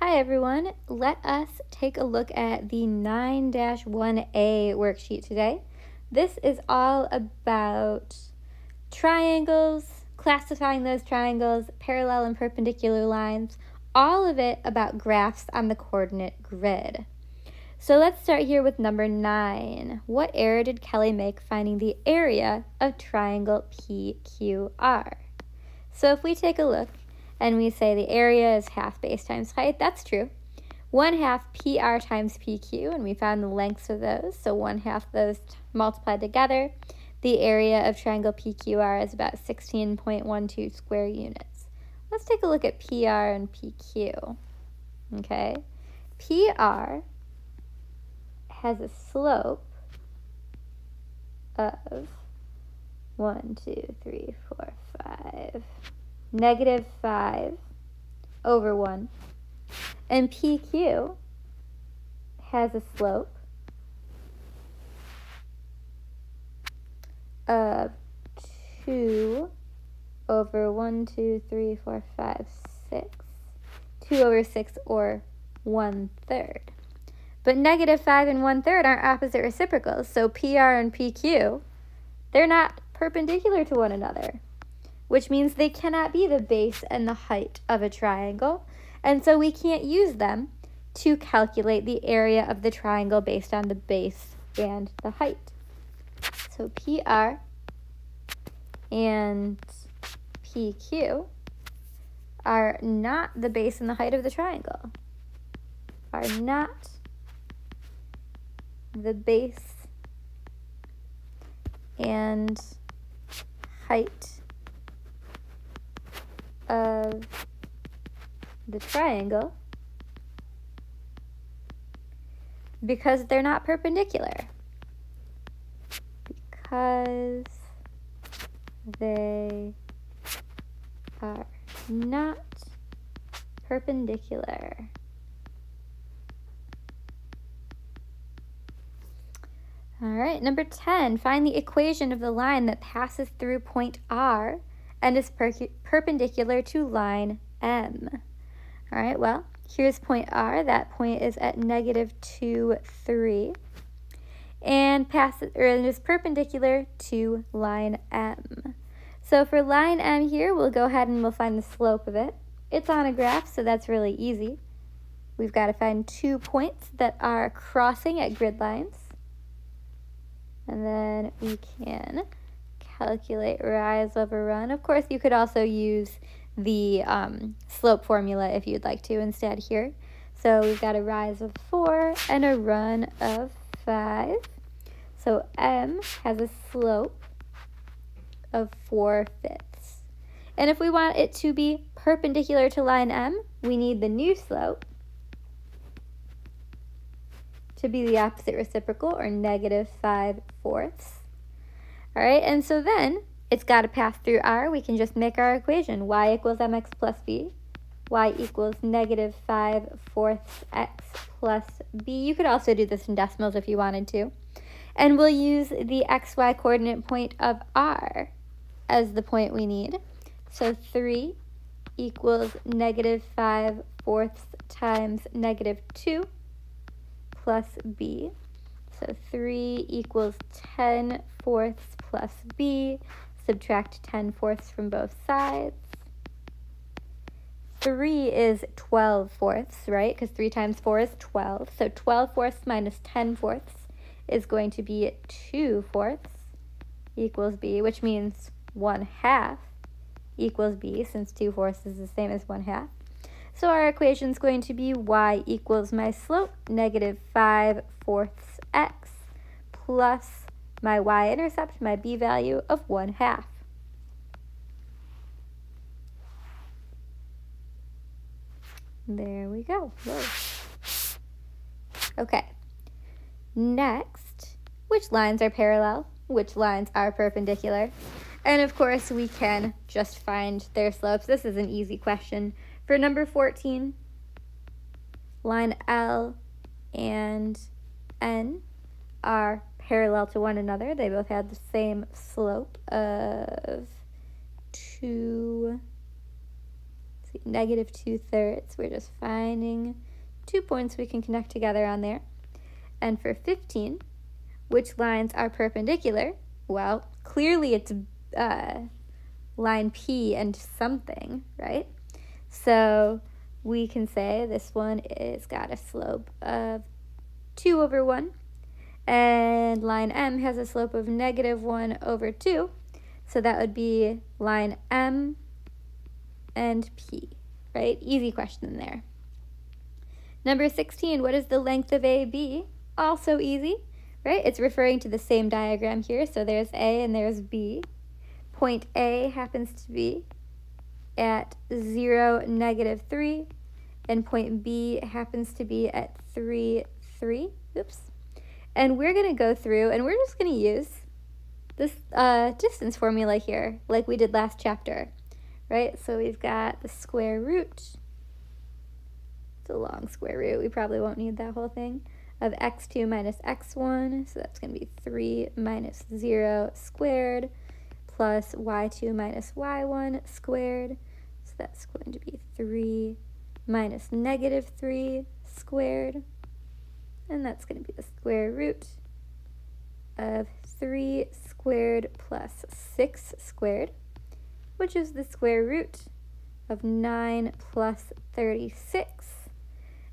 Hi everyone, let us take a look at the 9-1A worksheet today. This is all about triangles, classifying those triangles, parallel and perpendicular lines, all of it about graphs on the coordinate grid. So let's start here with number 9. What error did Kelly make finding the area of triangle PQR? So if we take a look, and we say the area is half base times height, that's true. 1/2 PR times PQ, and we found the lengths of those, so 1/2 those multiplied together. The area of triangle PQR is about 16.12 square units. Let's take a look at PR and PQ. Okay, PR has a slope of -5 over 1, and PQ has a slope of 2 over 1, 2, 3, 4, 5, 6, 2 over 6, or 1/3. But -5 and 1/3 aren't opposite reciprocals, so PR and PQ, they're not perpendicular to one another, which means they cannot be the base and the height of a triangle, and so we can't use them to calculate the area of the triangle based on the base and the height. So PR and PQ are not the base and the height of the triangle, are not the base and height of the triangle because they're not perpendicular. Because they are not perpendicular. All right, number 10, find the equation of the line that passes through point R and is perpendicular to line M. All right, well, here's point R. That point is at -2, 3, and it is perpendicular to line M. So for line M here, we'll go ahead and we'll find the slope of it. It's on a graph, so that's really easy. We've got to find 2 points that are crossing at grid lines. And then we can calculate rise over run. Of course, you could also use the slope formula if you'd like to instead here. So we've got a rise of 4 and a run of 5. So M has a slope of 4/5. And if we want it to be perpendicular to line M, we need the new slope to be the opposite reciprocal, or -5/4. All right, and so then it's got to pass through R. We can just make our equation. Y equals mx plus b. Y equals -5/4 x plus b. You could also do this in decimals if you wanted to. And we'll use the xy coordinate point of R as the point we need. So 3 equals -5/4 times -2 plus b. So 3 equals 10/4 plus b. Subtract 10/4 from both sides. 3 is 12/4, right? Because 3 times 4 is 12. So 12/4 minus 10/4 is going to be 2/4 equals b, which means 1/2 equals b, since 2/4 is the same as 1/2. So our equation is going to be y equals my slope, -5/4 x, plus my y-intercept, my b value of 1/2. There we go. Whoa. Okay. Next, which lines are parallel? Which lines are perpendicular? And of course, we can just find their slopes. This is an easy question. For number 14, line L and N are parallel to one another. They both have the same slope of 2 see, negative 2/3. We're just finding 2 points we can connect together on there. And for 15, which lines are perpendicular? Well, clearly it's line P and something, right? So we can say this one is got a slope of 2/1, and line M has a slope of -1/2. So that would be line M and P, right? Easy question there. Number 16, what is the length of AB? Also easy, right? It's referring to the same diagram here. So there's A and there's B. Point A happens to be at 0, -3, and point B happens to be at 3, 3. Oops. And we're going to go through and we're just going to use this distance formula here like we did last chapter, right? So we've got the square root. It's a long square root. We probably won't need that whole thing. Of x2 minus x1. So that's going to be 3 minus 0 squared plus y2 minus y1 squared. So that's going to be 3 minus -3 squared. And that's going to be the square root of 3 squared plus 6 squared, which is the square root of 9 plus 36.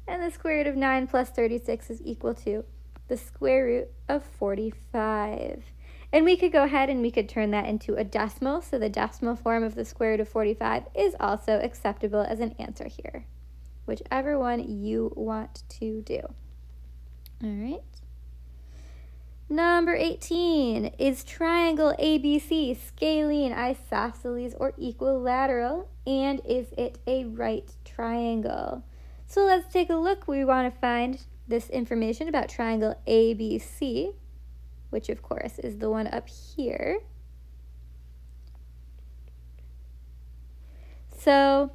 And the square root of 9 plus 36 is equal to the square root of 45. And we could go ahead and we could turn that into a decimal. So the decimal form of the square root of 45 is also acceptable as an answer here, whichever one you want to do. All right. Number 18, is triangle ABC scalene, isosceles, or equilateral? And is it a right triangle? So let's take a look. We want to find this information about triangle ABC, which of course is the one up here. So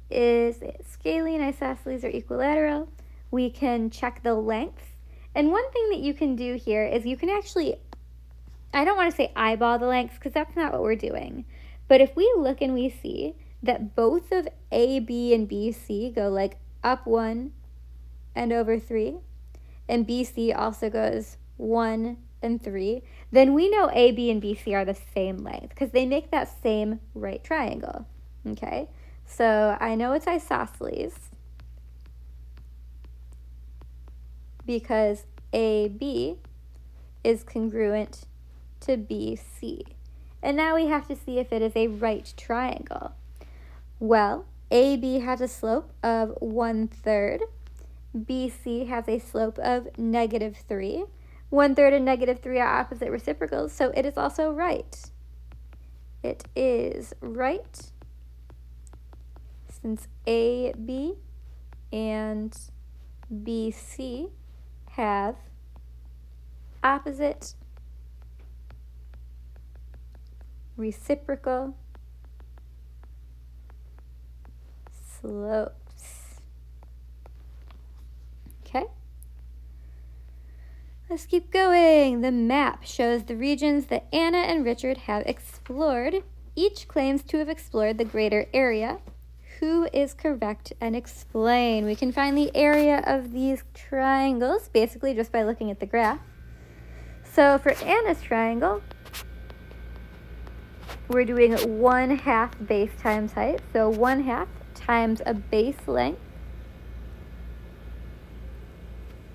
is it scalene, isosceles, or equilateral? We can check the length. And one thing that you can do here is you can actually, I don't want to say eyeball the lengths because that's not what we're doing. But if we look and we see that both of AB and BC go like up 1 and over 3, and BC also goes 1 and 3, then we know AB and BC are the same length because they make that same right triangle, okay? So I know it's isosceles because AB is congruent to BC. And now we have to see if it is a right triangle. Well, AB has a slope of 1/3. BC has a slope of -3. 1/3 and -3 are opposite reciprocals, so it is also right. It is right since AB and BC have opposite reciprocal slopes. Okay. Let's keep going. The map shows the regions that Anna and Richard have explored. Each claims to have explored the greater area. Who is correct and explain? We can find the area of these triangles basically just by looking at the graph. So for Anna's triangle, we're doing 1/2 base times height. So 1/2 times a base length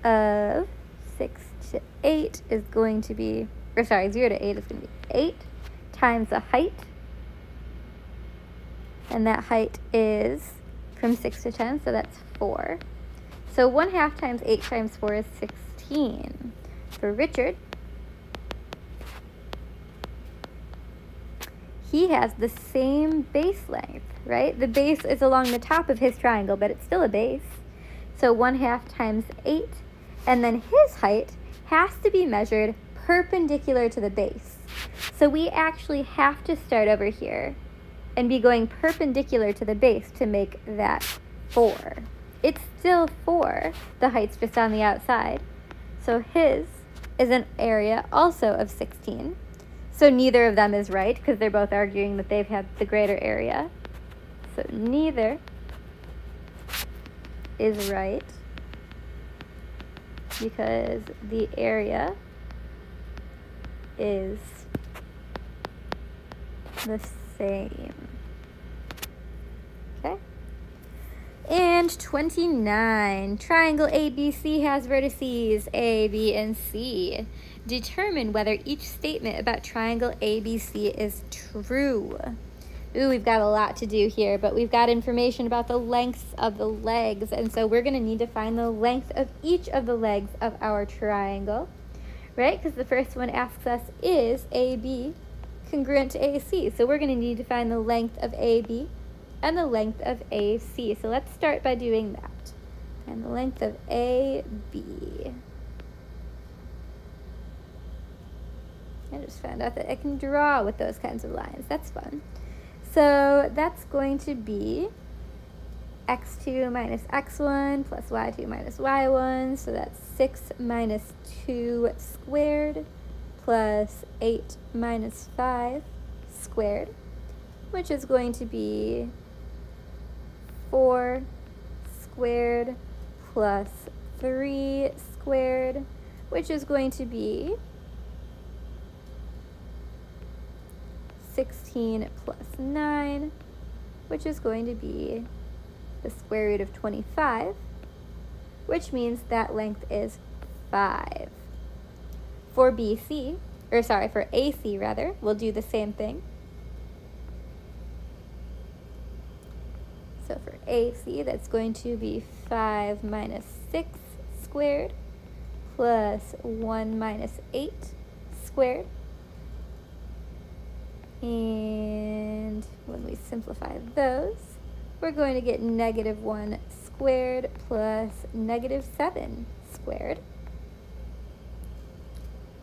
of 6 to 8 is going to be, 0 to 8 is going to be 8 times the height. And that height is from 6 to 10, so that's 4. So 1/2 times 8 times 4 is 16. For Richard, he has the same base length, right? The base is along the top of his triangle, but it's still a base. So 1/2 times 8, and then his height has to be measured perpendicular to the base. So we actually have to start over here and be going perpendicular to the base to make that 4. It's still 4, the height's just on the outside. So his is an area also of 16. So neither of them is right because they're both arguing that they've had the greater area. So neither is right because the area is the same. Okay? And 29. Triangle ABC has vertices A, B, and C. Determine whether each statement about triangle ABC is true. Ooh, we've got a lot to do here, but we've got information about the lengths of the legs, and so we're going to need to find the length of each of the legs of our triangle, right? Because the first one asks us, is AB congruent to AC? So we're going to need to find the length of AB and the length of AC. So let's start by doing that. And the length of AB. I just found out that I can draw with those kinds of lines. That's fun. So that's going to be x2 minus x1 plus y2 minus y1. So that's 6 minus 2 squared plus 8 minus 5 squared, which is going to be 4 squared plus 3 squared, which is going to be 16 plus 9, which is going to be the square root of 25, which means that length is 5. For BC, or sorry, for AC rather, we'll do the same thing. So for AC, that's going to be 5 minus 6 squared plus 1 minus 8 squared. And when we simplify those, we're going to get negative 1 squared plus negative 7 squared,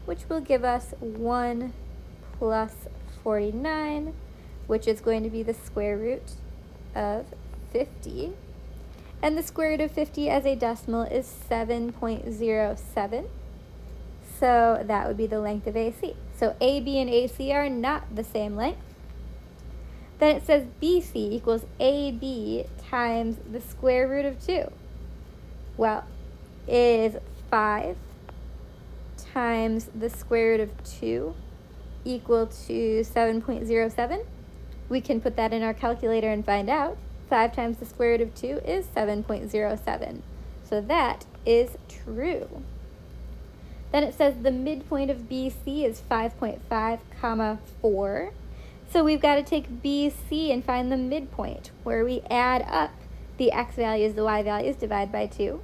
which will give us 1 plus 49, which is going to be the square root of 50. And the square root of 50 as a decimal is 7.07. So that would be the length of AC. So AB and AC are not the same length. Then it says BC equals AB times the square root of 2. Well, is 5 times the square root of 2 equal to 7.07? We can put that in our calculator and find out. 5 times the square root of 2 is 7.07. So that is true. Then it says the midpoint of BC is 5.5, comma 4. So we've got to take BC and find the midpoint, where we add up the x values, the y values, divide by 2.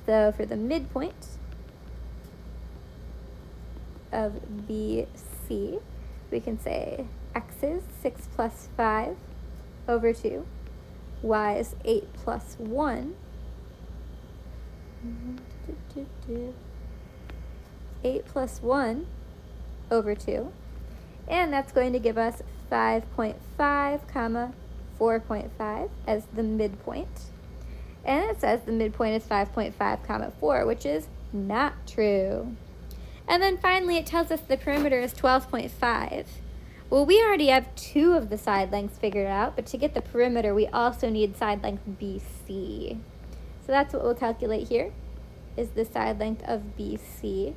So for the midpoint of BC, we can say x is 6 plus 5 over 2. Y is 8 plus 1. 8 plus 1 over 2. And that's going to give us 5.5, comma 4.5 as the midpoint. And it says the midpoint is 5.5, comma 4, which is not true. And then finally it tells us the perimeter is 12.5. Well, we already have 2 of the side lengths figured out, but to get the perimeter, we also need side length BC. So that's what we'll calculate here, is the side length of BC.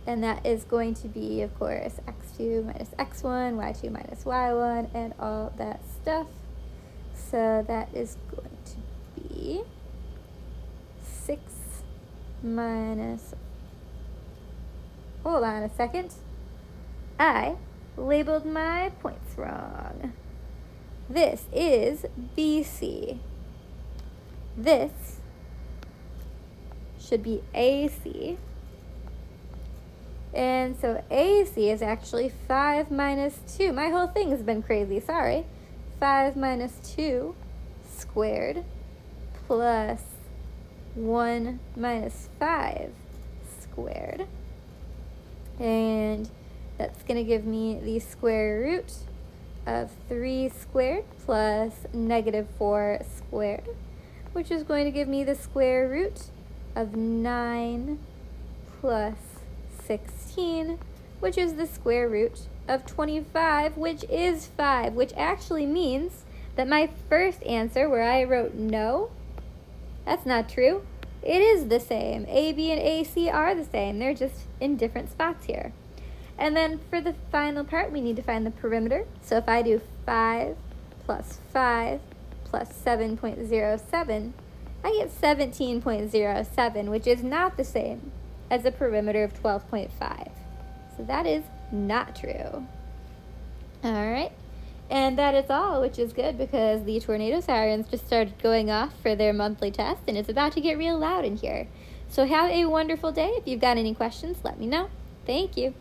And that is going to be, of course, x2 minus x1, y2 minus y1, and all that stuff. So that is going to be 6 minus, hold on a second. I labeled my points wrong. This is BC. This should be AC. And so AC is actually 5 minus 2. My whole thing has been crazy, sorry. 5 minus 2 squared plus 1 minus 5 squared. And that's going to give me the square root of 3 squared plus negative 4 squared, which is going to give me the square root of 9 plus 16, which is the square root of 25, which is 5, which actually means that my first answer, where I wrote no, that's not true. It is the same. AB and AC are the same. They're just in different spots here. And then for the final part, we need to find the perimeter. So if I do 5 plus 5 plus 7.07, I get 17.07, which is not the same as the perimeter of 12.5. So that is not true. All right. And that is all, which is good because the tornado sirens just started going off for their monthly test, and it's about to get real loud in here. So have a wonderful day. If you've got any questions, let me know. Thank you.